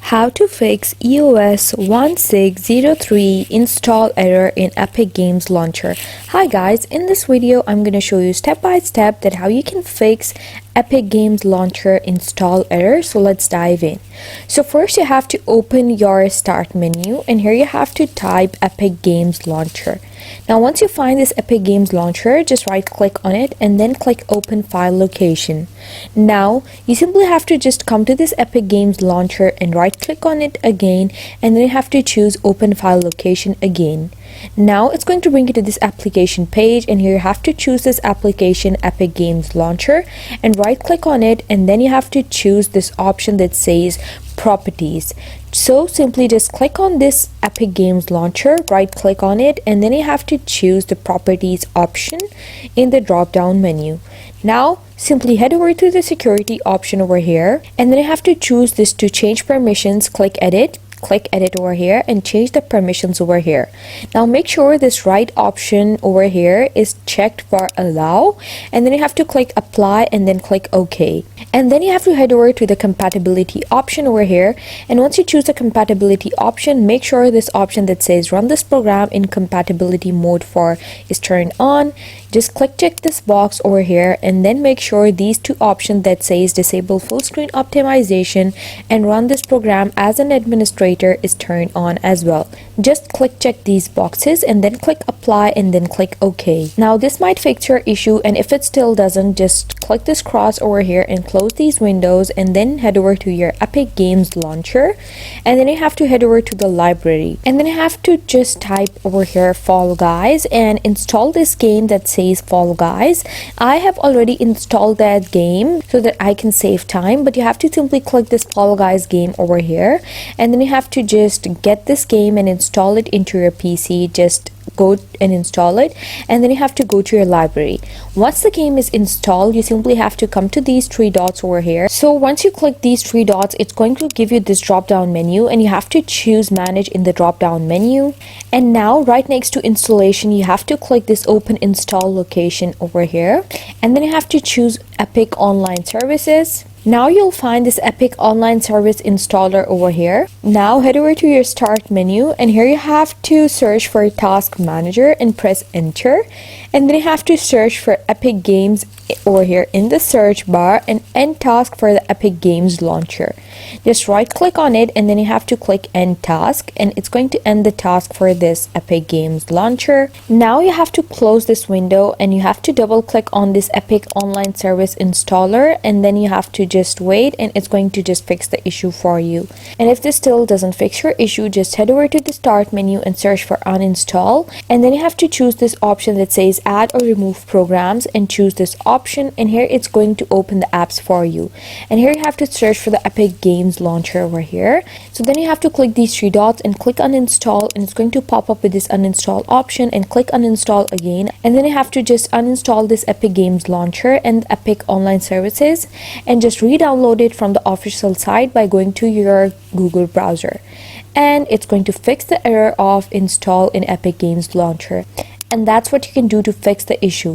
How to fix EOS-1603 install error in Epic Games Launcher. Hi guys, in this video I'm going to show you step by step that how you can fix Epic Games Launcher install error. So let's dive in. So first you have to open your start menu, and here you have to type Epic Games Launcher. Now once you find this Epic Games Launcher, just right click on it and then click open file location. Now you simply have to just come to this Epic Games Launcher and right click on it again, and then you have to choose open file location again. Now it's going to bring you to this application page, and here you have to choose this application Epic Games Launcher and right click on it, and then you have to choose this option that says properties. So simply just click on this Epic Games Launcher, right click on it, and then you have to choose the properties option in the drop down menu. Now simply head over to the security option over here, and then you have to choose this to change permissions. Click edit over here and change the permissions over here. Now make sure this right option over here is checked for allow, and then you have to click apply and then click OK. And then you have to head over to the compatibility option over here, and once you choose the compatibility option, make sure this option that says run this program in compatibility mode for is turned on. Just click check this box over here, and then make sure these two options that says disable full screen optimization and run this program as an administrator is turned on as well. Just click check these boxes and then click apply and then click OK. Now this might fix your issue, and if it still doesn't, just click this cross over here and close these windows, and then head over to your Epic Games Launcher, and then you have to head over to the library, and then you have to just type over here Fall Guys and install this game that says Fall Guys. I have already installed that game so that I can save time, but you have to simply click this Fall Guys game over here, and then you have to just get this game and install it into your PC. Just go and install it, and then you have to go to your library. Once the game is installed, you simply have to come to these three dots over here. So once you click these three dots, it's going to give you this drop down menu, and you have to choose manage in the drop down menu. And now right next to installation, you have to click this open install location over here, and then you have to choose Epic Online Services. Now you'll find this Epic Online Service installer over here. Now head over to your start menu, and here you have to search for Task Manager and press enter, and then you have to search for Epic Games over here in the search bar and end task for the Epic Games Launcher. Just right click on it, and then you have to click end task, and it's going to end the task for this Epic Games Launcher. Now you have to close this window, and you have to double click on this Epic Online Service installer, and then you have to just wait, and it's going to just fix the issue for you. And if this still doesn't fix your issue, just head over to the start menu and search for uninstall, and then you have to choose this option that says add or remove programs and choose this option, and here it's going to open the apps for you. And here you have to search for the Epic Games Launcher over here. So then you have to click these three dots and click uninstall, and it's going to pop up with this uninstall option, and click uninstall again, and then you have to just uninstall this Epic Games Launcher and Epic Online Services, and just re-download it from the official site by going to your Google browser, and it's going to fix the error of install in Epic Games Launcher. And that's what you can do to fix the issue.